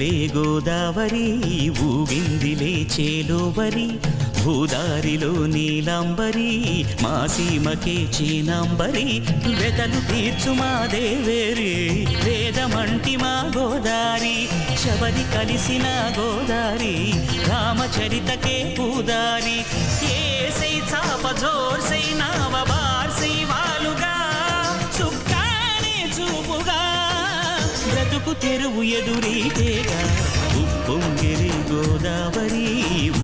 ఊగిందిలే గోదావరి ఊగిందిలే చేలోవరి భూదారిలో నీలాంబరి మా సీమకే చీనాంబరి వెతలు తీర్చు మా దేవేరి వేదమంటి మా గోదారి శబరి కలిసిన గోదారి రామచరితకే పూదారి ఏసై చాప జోర్సై నావ బార్సై వాలుగా సుక్కానే చూపుగా బ్రతుకు తెరువు ఎదురీతేగా ఉప్పొంగిరి గోదావరి